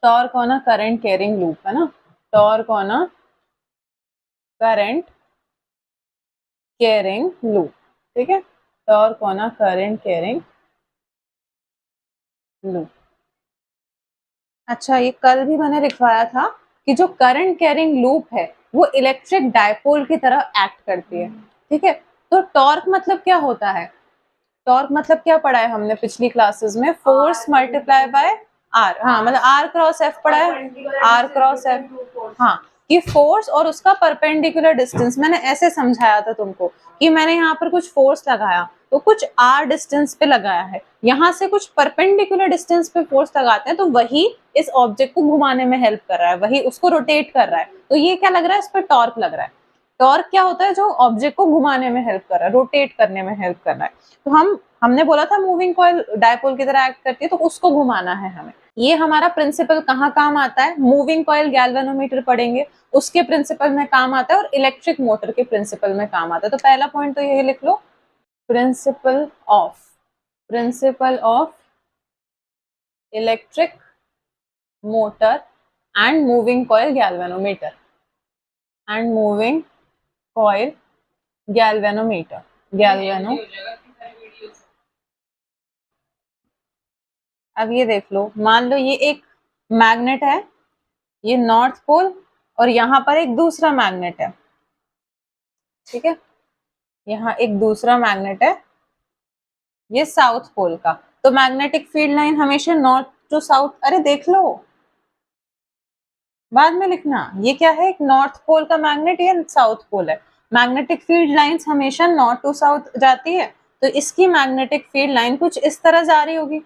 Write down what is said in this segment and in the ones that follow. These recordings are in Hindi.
Torque on a current carrying loop, है ना, torque on a current carrying loop, ठीक है, torque on a current carrying loop. अच्छा, ये कल भी मैंने लिखवाया था कि जो करंट कैरिंग लूप है वो इलेक्ट्रिक डायपोल की तरह एक्ट करती है, ठीक है। तो टॉर्क मतलब क्या होता है, टॉर्क मतलब क्या पढ़ा है हमने पिछली क्लासेस में, फोर्स मल्टीप्लाई बाय आर, हाँ मतलब आर क्रॉस एफ पढ़ा है, आर क्रॉस एफ, हाँ, कि फोर्स और उसका परपेंडिकुलर डिस्टेंस, मैंने ऐसे समझाया था तुमको कि मैंने यहाँ पर कुछ फोर्स लगाया तो कुछ आर डिस्टेंस पे लगाया है, यहाँ से कुछ परपेंडिकुलर डिस्टेंस पे फोर्स लगाते हैं तो वही इस ऑब्जेक्ट को घुमाने में हेल्प कर रहा है, वही उसको रोटेट कर रहा है, तो ये क्या लग रहा है, इस पर टॉर्क लग रहा है। टॉर्क क्या होता है, जो ऑब्जेक्ट को घुमाने में हेल्प कर रहा है, रोटेट करने में हेल्प कर रहा है। तो हमने बोला था मूविंग कॉइल डायपोल की तरह एक्ट करती है, तो उसको घुमाना है हमें। ये हमारा प्रिंसिपल कहाँ काम आता है, मूविंग कॉइल गैल्वेनोमीटर पढ़ेंगे उसके प्रिंसिपल में काम आता है और इलेक्ट्रिक मोटर के प्रिंसिपल में काम आता है। तो पहला पॉइंट तो ये लिख लो, principle of electric motor and moving coil galvanometer, and moving coil galvanometer, galvano. अब ये देख लो, मान लो ये एक मैग्नेट है, ये नॉर्थ पोल, और यहाँ पर एक दूसरा मैग्नेट है, ठीक है, यहाँ एक दूसरा मैग्नेट है, ये साउथ पोल का। तो मैग्नेटिक फील्ड लाइन हमेशा नॉर्थ टू साउथ, अरे देख लो बाद में लिखना, ये क्या है, एक नॉर्थ पोल का मैग्नेट, ये साउथ पोल है, मैग्नेटिक फील्ड लाइंस हमेशा नॉर्थ टू साउथ जाती है, तो इसकी मैग्नेटिक फील्ड लाइन कुछ इस तरह जा रही होगी,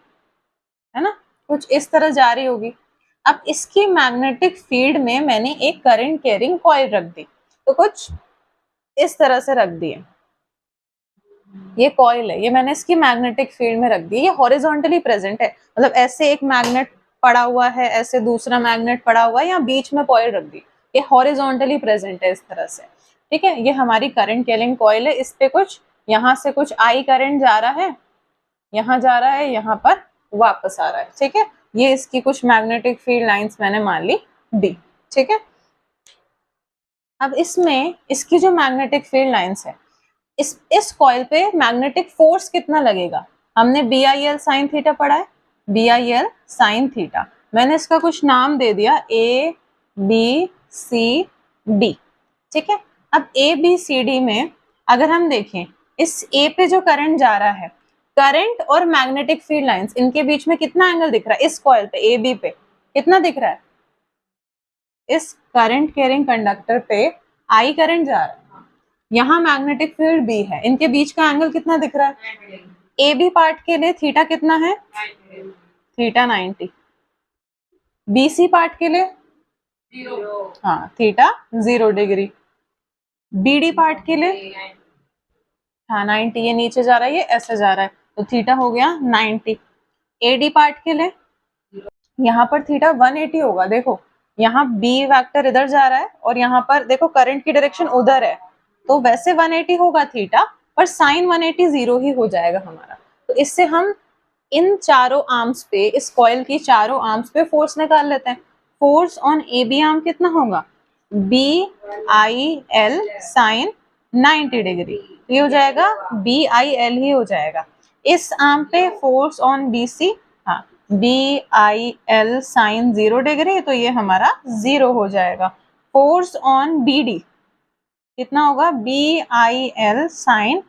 है ना, कुछ इस तरह जा रही होगी। अब इसकी मैग्नेटिक फील्ड में मैंने एक करंट कैरिंग कॉइल रख दी, तो कुछ इस तरह से रख दी है, ये कॉइल है, ये मैंने इसकी मैग्नेटिक फील्ड में रख दी, ये हॉरिजॉन्टली प्रेजेंट है, मतलब ऐसे एक मैग्नेट पड़ा हुआ है, ऐसे दूसरा मैग्नेट पड़ा हुआ है, यहाँ बीच में कॉइल रख दी, ये हॉरिजॉन्टली प्रेजेंट है इस तरह से, ठीक है। ये हमारी करंट कैरिंग कॉइल है, इस पे कुछ यहाँ से कुछ आई करंट जा रहा है, यहाँ जा रहा है, यहाँ पर वापस आ रहा है, ठीक है। ये इसकी कुछ मैग्नेटिक फील्ड लाइंस मैंने मान ली डी, ठीक है। अब इसमें इसकी जो मैग्नेटिक फील्ड लाइंस है, इस कॉइल पे मैग्नेटिक फोर्स कितना लगेगा, हमने B I L sine theta पढ़ा है, B I L sine theta, मैंने इसका कुछ नाम दे दिया ए बी सी डी, ठीक है। अब ए बी सी डी में अगर हम देखें, इस ए पे जो करंट जा रहा है, करंट और मैग्नेटिक फील्ड लाइंस इनके बीच में कितना एंगल दिख रहा है, इस कॉइल पे ए बी पे कितना दिख रहा है, इस करंट कैरिंग कंडक्टर पे आई करंट जा रहा है, यहाँ मैग्नेटिक फील्ड बी है, इनके बीच का एंगल कितना दिख रहा है, ए बी पार्ट के लिए थीटा कितना है, थीटा 90, बी सी पार्ट के लिए 0, हाँ theta 0 degree, B D part के लिए हाँ 90, ये नीचे जा रहा है, ये ऐसे जा रहा है, तो थीटा हो गया 90। ए डी पार्ट के लिए यहाँ पर थीटा 180 होगा, देखो यहाँ बी वेक्टर इधर जा रहा है और यहाँ पर देखो करंट की डायरेक्शन उधर है, तो वैसे 180 होगा थीटा, पर साइन 180 जीरो ही हो जाएगा हमारा। तो इससे हम इन चारों आर्म्स पे, इस कॉइल की चारों आर्म्स पे फोर्स निकाल लेते हैं। Force on A B arm कितना होगा, B I L sine 90 degree, ये हो जाएगा बी आई एल ही हो जाएगा। इस आर्म पे फोर्स ऑन बी सी, हाँ B I L sine 0 degree, तो ये हमारा 0 हो जाएगा। फोर्स ऑन बी डी कितना होगा, B I L sine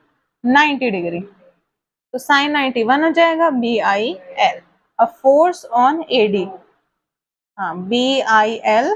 90 degree, तो साइन 91 हो जाएगा बी आई एल। अब फोर्स ऑन ए डी, हाँ बी आई एल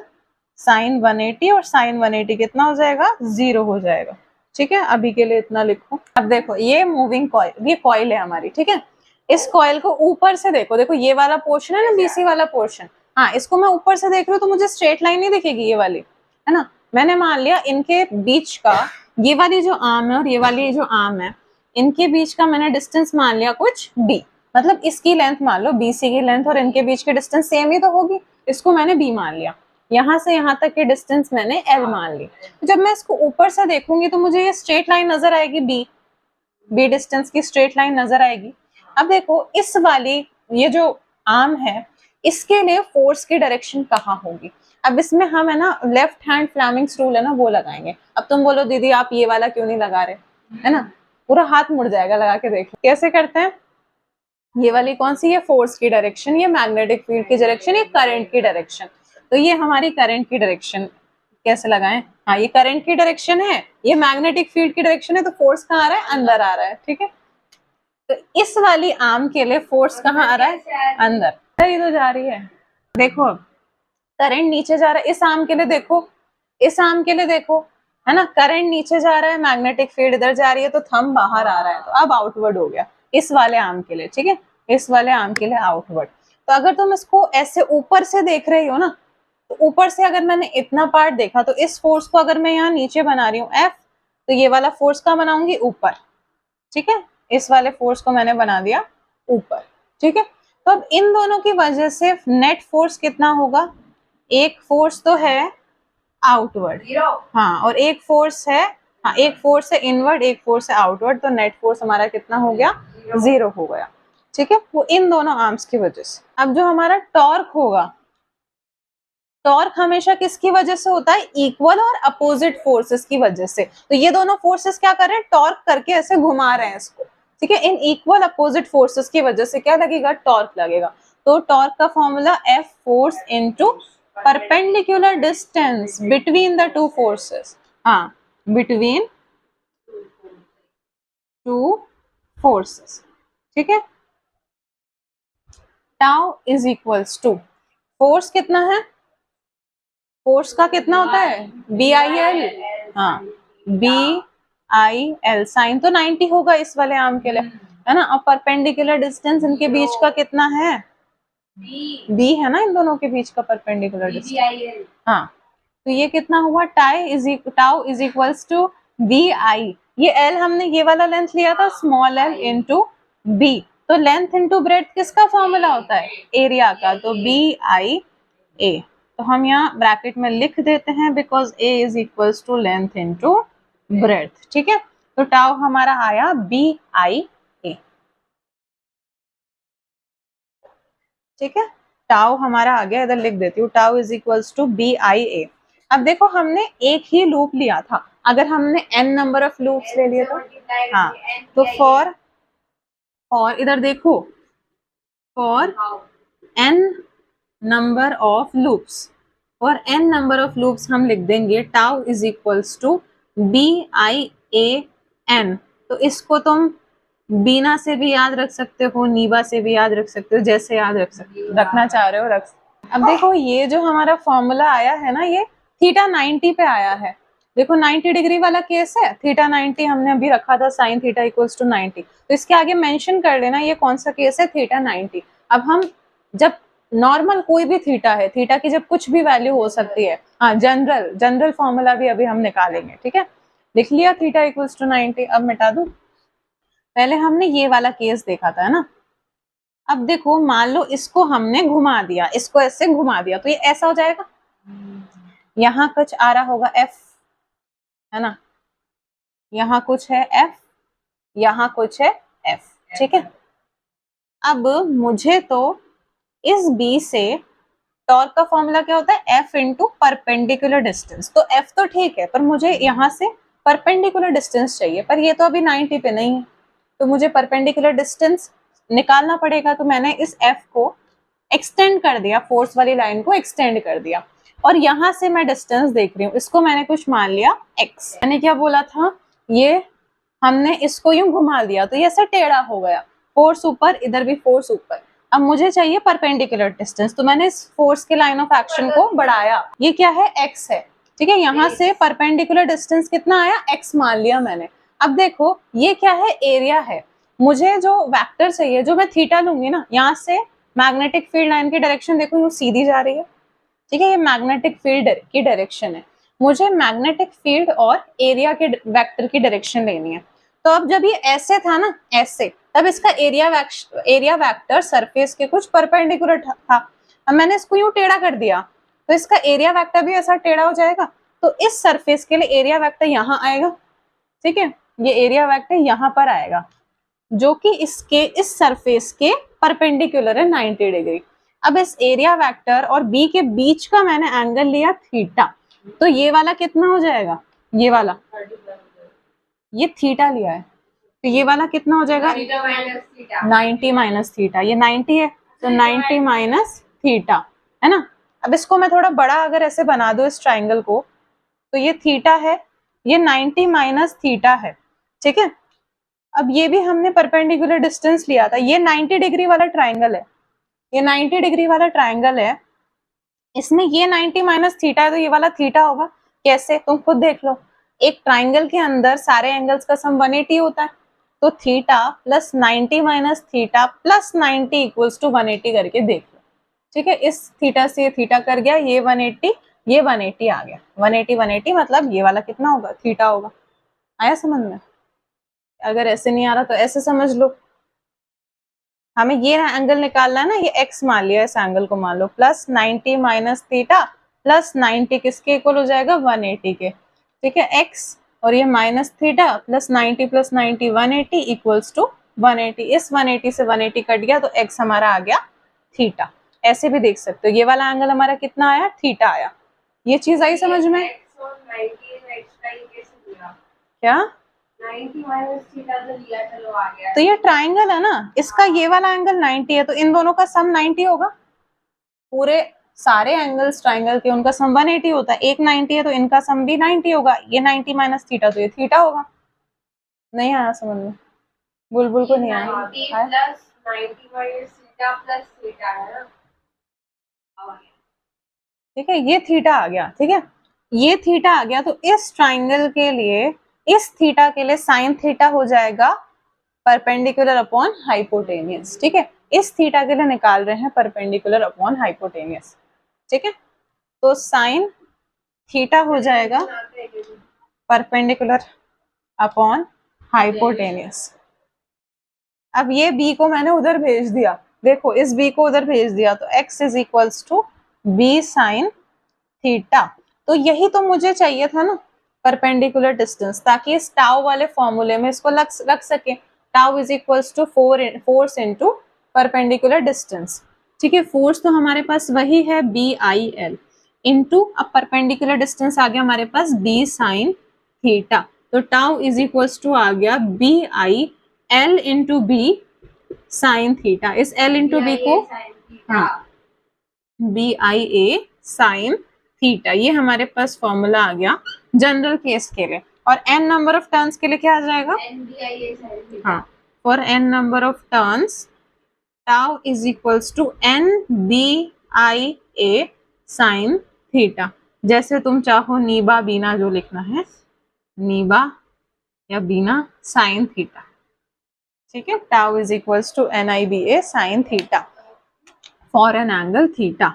साइन 180, और साइन 180 कितना हो जाएगा, 0 हो जाएगा, ठीक है। अभी के लिए इतना लिखो। अब देखो ये मूविंग कॉइल, ये कॉइल है हमारी, ठीक है। इस कॉइल को ऊपर से देखो, देखो ये वाला पोर्शन है ना, बीसी वाला पोर्शन, हाँ इसको मैं ऊपर से देख रही हूँ तो मुझे स्ट्रेट लाइन नहीं दिखेगी ये वाली, है ना। मैंने मान लिया इनके बीच का, ये वाली जो आर्म है और ये वाली जो आर्म है, इनके बीच का मैंने डिस्टेंस मान लिया कुछ b, मतलब इसकी लेंथ मान लो, बीसी की लेंथ और इनके बीच की डिस्टेंस सेम ही तो होगी, इसको मैंने b मान लिया। यहाँ से यहाँ तक की डिस्टेंस मैंने l मान ली। जब मैं इसको ऊपर से देखूंगी तो मुझे ये स्ट्रेट लाइन नजर आएगी, b डिस्टेंस की स्ट्रेट लाइन नजर आएगी। अब देखो इस वाली, ये जो आर्म है, इसके लिए फोर्स की डायरेक्शन कहाँ होगी। अब इसमें हम है ना लेफ्ट हैंड फ्लेमिंग्स रूल है ना वो लगाएंगे। अब तुम बोलो दीदी आप ये वाला क्यों नहीं लगा रहे, है ना, पूरा हाथ मुड़ जाएगा, लगा के देख लो कैसे करते हैं। ये वाली कौन सी है, फोर्स की डायरेक्शन, ये मैग्नेटिक फील्ड की डायरेक्शन, ये करंट की डायरेक्शन। तो ये हमारी करंट की डायरेक्शन कैसे लगाएं, हाँ ये करंट की डायरेक्शन है, ये मैग्नेटिक फील्ड की डायरेक्शन है, तो फोर्स कहाँ आ रहा है, अंदर आ रहा है, ठीक है। तो इस वाली आर्म के लिए फोर्स कहाँ आ रहा है, अंदर, सही तो जा रही है। देखो अब करंट नीचे जा रहा है, इस आर्म के लिए देखो, इस आर्म के लिए देखो, है ना, करंट नीचे जा रहा है, मैग्नेटिक फील्ड इधर जा रही है, तो थंब बाहर आ रहा है, तो अब आउटवर्ड हो गया इस वाले आर्म के लिए, ठीक है, इस वाले आर्म के लिए आउटवर्ड। तो अगर तुम इसको ऐसे ऊपर से देख रही हो ना, तो ऊपर से अगर मैंने इतना पार्ट देखा, तो इस फोर्स को अगर मैं यहाँ नीचे बना रही हूँ F, तो ये वाला फोर्स का बनाऊंगी ऊपर, ठीक है, इस वाले फोर्स को मैंने बना दिया ऊपर, ठीक है। तो अब इन दोनों की वजह से नेट फोर्स कितना होगा, एक फोर्स तो है आउटवर्ड, हाँ, और एक फोर्स है, हाँ एक फोर्स है इनवर्ड, एक फोर्स है आउटवर्ड, तो नेट फोर्स हमारा कितना हो गया, 0 हो गया, ठीक है, वो इन दोनों आर्म्स की वजह से। अब जो हमारा टॉर्क होगा, टॉर्क हमेशा किसकी वजह से होता है, इक्वल और अपोजिट फोर्सेस की वजह से। तो ये दोनों फोर्सेस क्या कर रहे हैं, टॉर्क करके ऐसे घुमा रहे हैं इसको, ठीक है, इन इक्वल अपोजिट फोर्सेस की वजह से क्या लगेगा, टॉर्क लगेगा। तो टॉर्क का formula F force into perpendicular distance between the two forces, हाँ बिटवीन टू फोर्सेस, ठीक है। Tau is equals to, force कितना है, फोर्स का कितना होता है, BIL, हाँ BIL, साइन तो 90 होगा इस वाले आर्म के लिए, है ना, और परपेंडिकुलर डिस्टेंस इनके बीच का कितना है, B है ना, इन दोनों के बीच का परपेंडिकुलर डिस्टेंस, हाँ, तो ये कितना हुआ, tau is equals to BI, ये L हमने ये वाला लेंथ लिया था स्मॉल l इंटू B, तो लेंथ इंटू ब्रेड्थ किसका फॉर्मूला होता है, एरिया का, तो BIA, तो हम यहाँ ब्रैकेट में लिख देते हैं because A is equals to length into breadth, ठीक है। तो टाउ हमारा आया BIA, ठीक है, टाउ हमारा आ गया, इधर लिख देती हूँ, tau is equals to BIA। अब देखो हमने एक ही लूप लिया था, अगर हमने n नंबर ऑफ लूप्स ले लिए तो, हाँ, तो फॉर इधर देखो, for n number of loops, for n number of loops हम लिख देंगे tau is equals to BIAN। तो इसको तुम बीना से भी याद रख सकते हो, नीबा से भी याद रख सकते हो, जैसे याद रखना चाह रहे हो रख। अब देखो ये जो हमारा फॉर्मूला आया है ना, ये थीटा 90 पे आया है, देखो 90 डिग्री वाला केस है, थीटा 90 हमने अभी रखा था, साइन थीटा इक्वल्स टू 90, तो इसके आगे मेंशन कर लेना ये कौन सा केस है, थीटा 90। अब हम जब नॉर्मल कोई भी थीटा है, थीटा की जब कुछ भी वैल्यू हो सकती है, हाँ जनरल फॉर्मूला भी अभी हम निकालेंगे, ठीक है, लिख लिया थीटा इक्वल्स टू 90। अब मिटा दूं, पहले हमने ये वाला केस देखा था, है ना, अब देखो मान लो इसको हमने घुमा दिया, इसको ऐसे घुमा दिया, तो ये ऐसा हो जाएगा, यहाँ कुछ आ रहा होगा F, है ना, यहाँ कुछ है F, यहाँ कुछ है F, ठीक है। अब मुझे तो इस B से टॉर्क का फॉर्मूला क्या होता है, F इंटू परपेंडिकुलर डिस्टेंस, तो F तो ठीक है, पर मुझे यहाँ से परपेंडिकुलर डिस्टेंस चाहिए, पर ये तो अभी 90 पे नहीं है, तो मुझे परपेंडिकुलर डिस्टेंस निकालना पड़ेगा। तो मैंने इस F को एक्सटेंड कर दिया, फोर्स वाली लाइन को एक्सटेंड कर दिया, और यहाँ से मैं डिस्टेंस देख रही हूँ, इसको मैंने कुछ मान लिया x। मैंने क्या बोला था, ये हमने इसको यूं घुमा दिया, तो ये ऐसे टेढ़ा हो गया, फोर्स ऊपर, इधर भी फोर्स ऊपर। अब मुझे चाहिए परपेंडिकुलर डिस्टेंस, तो मैंने इस फोर्स के लाइन ऑफ एक्शन को बढ़ाया, ये क्या है, x है, ठीक है, यहाँ से परपेंडिकुलर डिस्टेंस कितना आया, x मान लिया मैंने। अब देखो ये क्या है, एरिया है, मुझे जो वेक्टर चाहिए, जो मैं थीटा लूंगी ना, यहाँ से मैग्नेटिक फील्ड लाइन की डायरेक्शन देखो यूं सीधी जा रही है, ठीक है, ये मैग्नेटिक फील्ड की डायरेक्शन है, मुझे मैग्नेटिक फील्ड और एरिया के वेक्टर की डायरेक्शन लेनी है। तो अब जब ये ऐसे था ना, ऐसे, तब इसका एरिया वेक्टर सरफेस के कुछ परपेंडिकुलर था, अब मैंने इसको यूं टेढ़ा कर दिया, तो इसका एरिया वेक्टर भी ऐसा टेढ़ा हो जाएगा, तो इस सरफेस के लिए एरिया वेक्टर यहाँ आएगा, ठीक है, ये एरिया वेक्टर यहाँ पर आएगा, जो कि इसके इस सरफेस के परपेंडिकुलर है 90 डिग्री। अब इस एरिया वेक्टर और बी के बीच का मैंने एंगल लिया थीटा, तो ये वाला कितना हो जाएगा, ये वाला, ये थीटा लिया है तो ये वाला कितना हो जाएगा 90 माइनस थीटा, ये 90 है तो 90 माइनस थीटा, है ना। अब इसको मैं थोड़ा बड़ा अगर ऐसे बना दूं इस ट्राइंगल को, तो ये थीटा है, ये 90 माइनस थीटा है, ठीक है। अब ये भी हमने परपेंडिकुलर डिस्टेंस लिया था, ये 90 डिग्री वाला ट्राइंगल है, ये 90 डिग्री वाला ट्राइंगल है, इसमें ये 90 माइनस थीटा है तो ये वाला थीटा होगा। कैसे, तुम खुद देख लो, एक ट्राइंगल के अंदर सारे एंगल्स का सम 180 होता है, तो theta plus 90 minus theta plus 90 equals to 180 करके देख लो, ठीक है। इस थीटा से ये थीटा कर गया, ये 180, ये 180 आ गया, 180 180 मतलब ये वाला कितना होगा, थीटा होगा। आया समझ में? अगर ऐसे नहीं आ रहा तो ऐसे समझ लो, हमें ये एंगल निकालना है ना, ये x मान लिया, इस एंगल को मान लो, प्लस 90 माइनस थीटा प्लस 90 किसके इक्वल हो जाएगा, 180 के, ठीक है। x और ये minus theta plus 90 plus 90 180 equals to 180, इस 180 से 180 कट गया तो x हमारा आ गया थीटा। ऐसे भी देख सकते हो, ये वाला एंगल हमारा कितना आया, थीटा आया। ये चीज आई समझ में? क्या 90 माइनस थीटा तो लिया, चलो आ गया। तो ये ट्राइंगल है ना, इसका ये वाला एंगल 90 है तो इन दोनों का सम 90 होगा। पूरे सारे एंगल्स ट्राइंगल के उनका सम 180 होता है, एक 90 है तो इनका सम भी 90 होगा। ये 90 माइनस थीटा तो ये थीटा होगा। नहीं आया समझ में? बुलबुल को नहीं आया? Plus 90 minus theta plus theta है ना, ठीक है, ये थीटा आ गया, ठीक है, ये थीटा आ गया। तो इस ट्राइंगल के लिए, इस थीटा के लिए साइन थीटा हो जाएगा परपेंडिकुलर अपॉन हाइपोटेनियस, ठीक है। इस थीटा के लिए निकाल रहे हैं परपेंडिकुलर अपॉन हाइपोटेनियस, ठीक है। तो साइन थीटा हो जाएगा परपेंडिकुलर अपॉन हाइपोटेनियस। अब ये b को मैंने उधर भेज दिया, देखो इस b को उधर भेज दिया तो x is equals to b sine theta. तो यही तो मुझे चाहिए था ना, परपेंडिकुलर डिस्टेंस, ताकि इस टाउ वाले फॉर्मूले में इसको रख सके। Tau is equals to force into perpendicular distance, ठीक है। फोर्स तो हमारे पास वही है BIL इनटू, अब परपेंडिकुलर डिस्टेंस आ गया हमारे पास b साइन थीटा, तो टाउ इज इक्वल्स टू आ गया BIL into b sine theta. इस L इंटू b को, हाँ, BIA साइन थीटा, ये हमारे पास फॉर्मूला आ गया जनरल केस के लिए। और n नंबर ऑफ टर्न्स के लिए क्या आ जाएगा, हाँ, for n number of turns tau is equals to NBIA sine theta. जैसे तुम चाहो नीबा बीना जो लिखना है, नीबा या बीना साइन थीटा, ठीक है। Tau is equals to NIBA sine theta for an angle theta,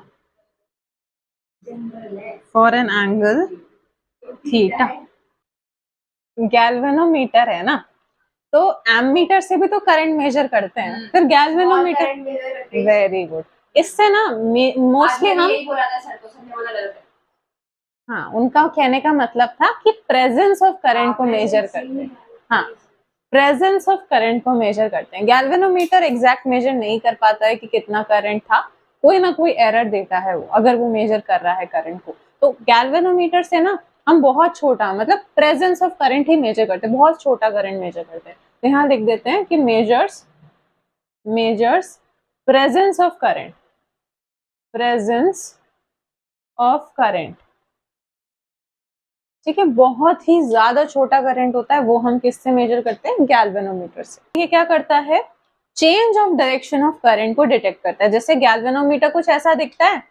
for an angle theta. Galvanometer है ना, तो एमीटर से भी तो करंट मेजर करते हैं, फिर गैल्वेनोमीटर, वेरी गुड। इससे ना मोस्टली हम, हाँ, उनका कहने का मतलब था कि प्रेजेंस ऑफ करंट को मेजर करते हैं, हाँ, प्रेजेंस ऑफ करंट को मेजर करते हैं। गैल्वेनोमीटर एग्जैक्ट मेजर नहीं कर पाता है कि कितना करंट था, कोई ना कोई एरर देता है वो, अगर वो मेजर कर रहा है करंट को। तो गैल्वेनोमीटर से ना हम बहुत छोटा, मतलब प्रेजेंस ऑफ करंट ही मेजर करते हैं, बहुत छोटा करंट मेजर करते हैं। तो यहाँ लिख देते हैं कि measures presence of current, presence of current, ठीक है। बहुत ही ज्यादा छोटा करंट होता है, वो हम किससे मेजर करते हैं, गैल्वेनोमीटर से। ये क्या करता है, change of direction of current को डिटेक्ट करता है। जैसे गैल्वेनोमीटर कुछ ऐसा दिखता है,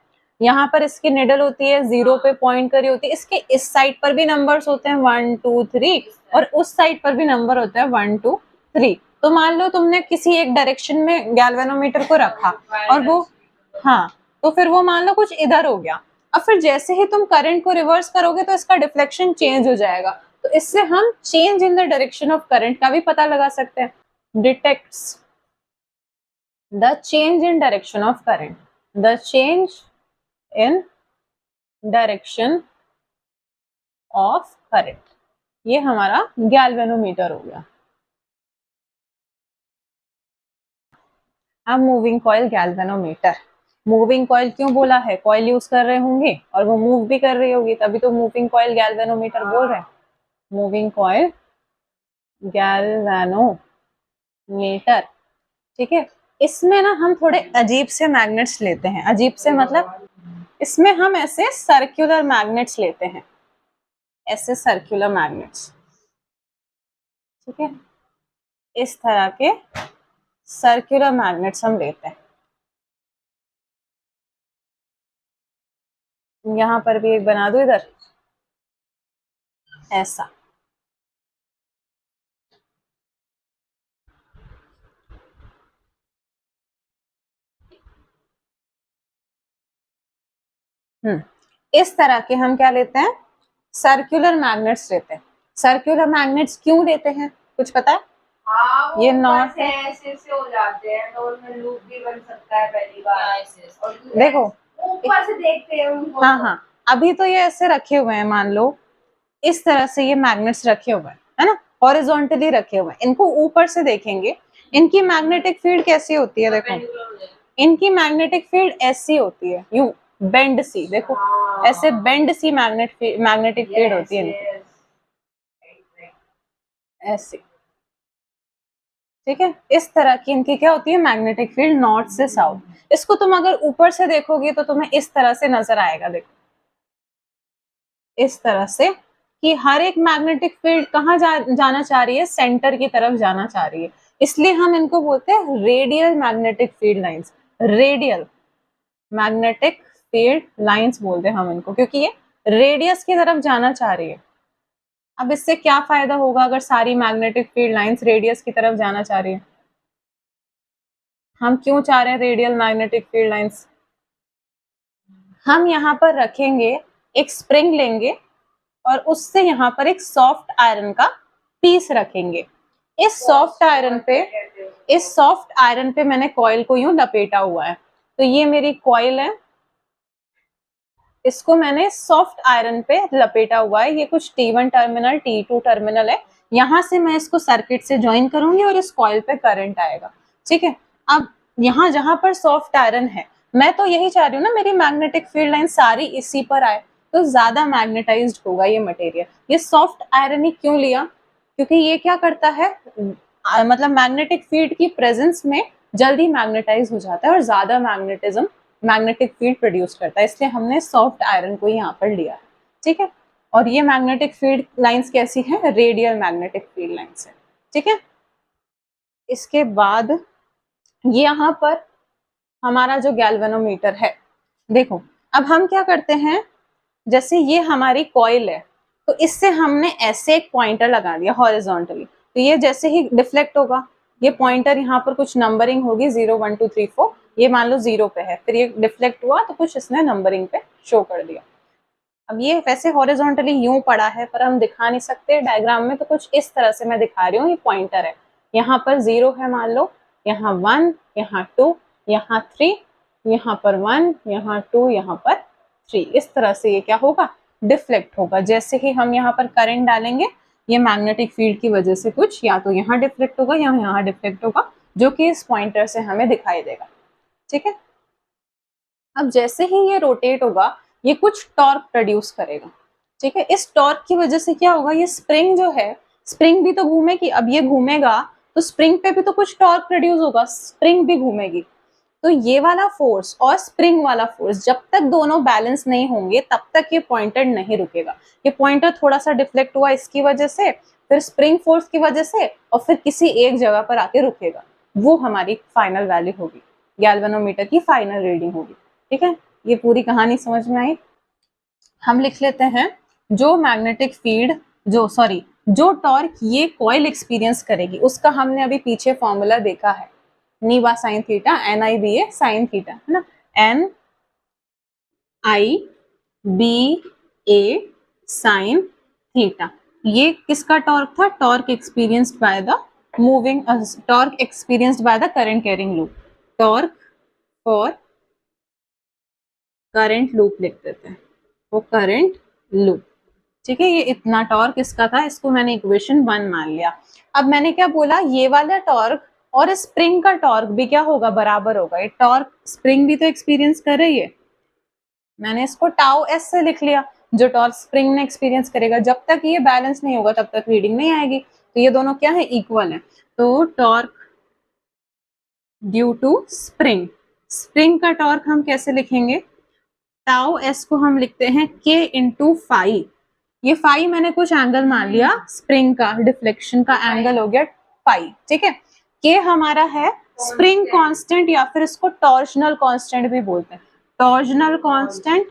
यहाँ पर इसकी निडल होती है, 0 पे पॉइंट करी होती है, इसके इस साइड पर भी नंबर्स होते हैं 1 2 3 और उस साइड पर भी नंबर होता है 1 2 3। तो मान लो तुमने किसी एक डायरेक्शन में गैल्वेनोमीटर को रखा और वो, हाँ, तो फिर वो मान लो कुछ इधर हो गया, अब फिर जैसे ही तुम करंट को रिवर्स करोगे तो इसका डिफ्लेक्शन चेंज हो जाएगा। तो इससे हम change in the direction of current का भी पता लगा सकते हैं। Detects the change in direction of current, the change in direction of current, ये हमारा गैल्वेनोमीटर हो गया। अब moving coil galvanometer, moving coil क्यों बोला है? कॉइल यूज कर रहे होंगे और वो मूव भी कर रही होगी, तभी तो मूविंग कॉइल गैल्वेनोमीटर बोल रहे हैं। मूविंग कॉइल गैल्वेनोमीटर, ठीक है। इसमें ना हम थोड़े अजीब से मैग्नेट्स लेते हैं। अजीब से मतलब इसमें हम ऐसे सर्कुलर मैग्नेट्स लेते हैं, ऐसे सर्कुलर मैग्नेट्स, ठीक है। इस तरह के सर्कुलर मैग्नेट्स हम लेते हैं। यहां पर भी एक बना दो इधर, ऐसा। इस तरह के हम क्या लेते हैं? सर्कुलर मैग्नेट्स लेते हैं। सर्कुलर मैग्नेट्स क्यों लेते हैं, कुछ पता है? हाँ, ये नॉर्थ ऐसे हो जाते हैं तो उनमें लूप भी बन सकता है पहली बार। और देखो ऊपर से देखते हैं उनको। हाँ, अभी तो ये ऐसे रखे हुए हैं, मान लो इस तरह से ये मैग्नेट्स रखे हुए हैं, है ना, हॉरिजॉन्टली रखे हुए हैं। इनको ऊपर से देखेंगे, इनकी मैग्नेटिक फील्ड कैसी होती है? देखो, इनकी मैग्नेटिक फील्ड ऐसी होती है, यूं बेंड सी, देखो ऐसे बेंड सी मैग्नेटिक फील्ड होती है इनकी, ऐसी, ठीक है। इस तरह की इनकी क्या होती है? मैग्नेटिक फील्ड, नॉर्थ से साउथ। इसको तुम अगर ऊपर से देखोगे तो तुम्हें इस तरह से नजर आएगा, देखो इस तरह से, कि हर एक मैग्नेटिक फील्ड कहाँ जाना चाह रही है? सेंटर की तरफ जाना चाह रही है। इसलिए हम इनको बोलते हैं radial magnetic field lines. Radial magnetic field lines बोलते हैं हम इनको, क्योंकि ये रेडियस की तरफ जाना चाह रही है। अब इससे क्या फायदा होगा अगर सारी मैग्नेटिक फील्ड लाइंस रेडियस की तरफ जाना चाह रही है? हम क्यों चाह रहे हैं रेडियल मैग्नेटिक फील्ड लाइंस? हम यहाँ पर रखेंगे, एक स्प्रिंग लेंगे और उससे यहाँ पर एक सॉफ्ट आयरन का पीस रखेंगे। इस सॉफ्ट आयरन पे मैंने कॉइल को यूं लपेटा हुआ है। तो ये मेरी कॉइल है, इसको मैंने सॉफ्ट आयरन पे लपेटा हुआ है। ये कुछ T1 टर्मिनल, T2 टर्मिनल है। यहां से मैं इसको सर्किट से ज्वाइन करूंगी और इस कॉइल पे करंट आएगा, ठीक है। अब यहाँ जहां पर सॉफ्ट आयरन है, मैं तो यही चाह रही हूँ ना मेरी मैग्नेटिक फील्ड लाइन सारी इसी पर आए, तो ज्यादा मैग्नेटाइज्ड होगा ये मटेरियल। ये सॉफ्ट आयरन ही क्यों लिया? क्योंकि ये क्या करता है, मतलब मैग्नेटिक फील्ड की प्रेजेंस में जल्दी मैग्नेटाइज हो जाता है और ज्यादा मैग्नेटिक फील्ड प्रोड्यूस करता है। इसलिए हमने सॉफ्ट आयरन को यहाँ पर लिया है, ठीक है। और ये मैग्नेटिक फील्ड लाइंस कैसी है? रेडियल मैग्नेटिक फील्ड लाइंस है, ठीक है। इसके बाद ये यहाँ पर हमारा जो गैल्वेनोमीटर है, देखो अब हम क्या करते हैं, जैसे ये हमारी कॉइल है, तो इससे हमने ऐसे एक पॉइंटर लगा दिया हॉरिजॉन्टली, तो ये जैसे ही डिफ्लेक्ट होगा, ये पॉइंटर यहाँ पर कुछ नंबरिंग होगी 0 1 2 3 4, ये मान लो 0 पे है, फिर ये डिफ्लेक्ट हुआ तो कुछ इसने नंबरिंग पे शो कर दिया। अब ये वैसे हॉरिजॉन्टली यूं पड़ा है पर हम दिखा नहीं सकते डायग्राम में, तो कुछ इस तरह से मैं दिखा रही हूँ। ये पॉइंटर है, यहाँ पर 0 है मान लो, यहाँ 1, यहाँ 2, यहाँ 3, यहाँ पर 1, यहाँ 2, यहाँ पर 3, इस तरह से ये क्या होगा? डिफ्लेक्ट होगा। जैसे ही हम यहाँ पर करंट डालेंगे, ये मैग्नेटिक फील्ड की वजह से कुछ या तो यहाँ डिफ्लेक्ट होगा या यहाँ डिफ्लेक्ट होगा, जो कि इस पॉइंटर से हमें दिखाई देगा, ठीक है। अब जैसे ही ये रोटेट होगा, ये कुछ टॉर्क प्रोड्यूस करेगा, ठीक है। इस टॉर्क की वजह से क्या होगा, ये स्प्रिंग जो है, स्प्रिंग भी तो घूमेगी। अब ये घूमेगा तो स्प्रिंग पे भी तो कुछ टॉर्क प्रोड्यूस होगा, स्प्रिंग भी घूमेगी। तो ये वाला फोर्स और स्प्रिंग वाला फोर्स जब तक दोनों बैलेंस नहीं होंगे तब तक ये पॉइंटर नहीं रुकेगा। ये पॉइंटर थोड़ा सा डिफ्लेक्ट हुआ इसकी वजह से, फिर स्प्रिंग फोर्स की वजह से, और फिर किसी एक जगह पर आके रुकेगा। वो हमारी फाइनल वैल्यू होगी, गैल्वेनोमीटर की फाइनल रीडिंग होगी, ठीक है। ये पूरी कहानी समझ में आई? हम लिख लेते हैं, जो मैग्नेटिक फील्ड जो टॉर्क ये कॉइल एक्सपीरियंस करेगी उसका हमने अभी पीछे फॉर्मूला देखा है, NIBA sine theta, NIBA sine theta, है ना, NIBA साइन थीटा। ये किसका टॉर्क था? Torque experienced by the current carrying loop, torque for current loop लिख देते हैं, वो करंट लूप, ठीक है। ये इतना टॉर्क इसका था, इसको मैंने इक्वेशन 1 मान लिया। अब मैंने क्या बोला, ये वाला टॉर्क और स्प्रिंग का टॉर्क भी क्या होगा, बराबर होगा। ये टॉर्क स्प्रिंग भी तो एक्सपीरियंस कर रही है, मैंने इसको टाउ एस से लिख लिया, जो टॉर्क स्प्रिंग ने एक्सपीरियंस करेगा। जब तक ये बैलेंस नहीं होगा तब तक रीडिंग नहीं आएगी। तो ये दोनों क्या है, इक्वल है। तो torque due to spring, spring का टॉर्क हम कैसे लिखेंगे, टाउ एस को हम लिखते हैं के इंटू फाई। ये फाई मैंने कुछ एंगल मान लिया, स्प्रिंग का डिफ्लेक्शन का एंगल हो गया फाई, ठीक है। के हमारा है स्प्रिंग कांस्टेंट, या फिर इसको टॉर्जनल कांस्टेंट भी बोलते हैं, टॉर्जनल कांस्टेंट,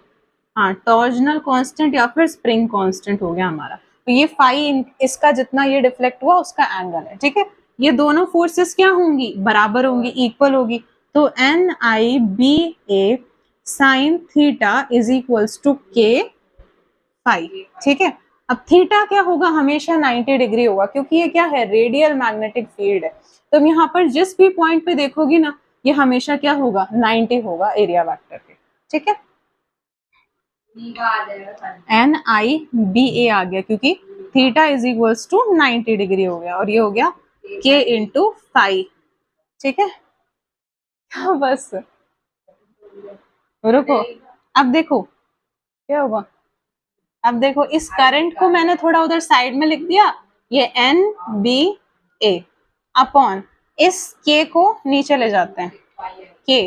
हाँ टॉर्जनल कांस्टेंट या फिर स्प्रिंग कांस्टेंट हो गया हमारा। तो ये फाई इसका जितना ये डिफ्लेक्ट हुआ उसका एंगल है, ठीक है। ये दोनों फोर्सेस क्या होंगी, बराबर होंगी, इक्वल होगी। तो N I B A sine theta is equals to K phi, ठीक है। अब थीटा क्या होगा, हमेशा 90 डिग्री होगा, क्योंकि ये क्या है, रेडियल मैग्नेटिक फील्ड है। तो यहाँ पर जिस भी पॉइंट पे देखोगी ना, ये हमेशा क्या होगा, 90 होगा एरिया वेक्टर पे, ठीक है। एन आई बी ए आ गया, क्योंकि theta is equals to 90 degree हो गया, और ये हो गया के इंटू फाई, ठीक है। बस रुको, अब देखो क्या होगा। अब देखो इस करंट को मैंने थोड़ा उधर साइड में लिख दिया, ये एन बी ए अपॉन इस के को नीचे ले जाते हैं, के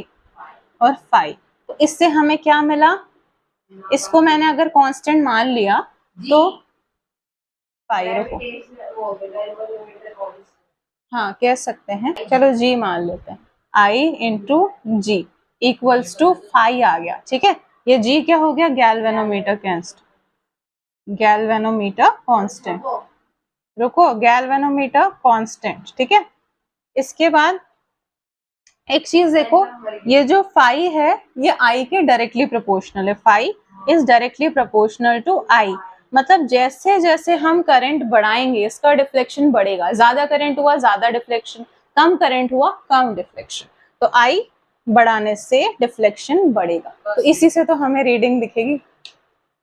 और फाई। तो इससे हमें क्या मिला, इसको मैंने अगर कांस्टेंट मान लिया तो फाई, रुको हाँ कह सकते हैं, चलो जी मान लेते हैं, I into G equals to phi आ गया, ठीक है। ये जी क्या हो गया, गैल्वेनोमीटर गैल्वेनोमीटर कांस्टेंट, रुको गैल्वेनोमीटर कांस्टेंट, ठीक है। इसके बाद एक चीज देखो, ये जो फाई है ये आई के डायरेक्टली प्रोपोर्शनल है, phi is directly proportional to I. मतलब जैसे जैसे हम करंट बढ़ाएंगे इसका डिफ्लेक्शन बढ़ेगा, ज्यादा करंट हुआ ज्यादा डिफ्लेक्शन, कम करंट हुआ कम डिफ्लेक्शन। तो आई बढ़ाने से डिफ्लेक्शन बढ़ेगा, तो इसी से तो हमें रीडिंग दिखेगी।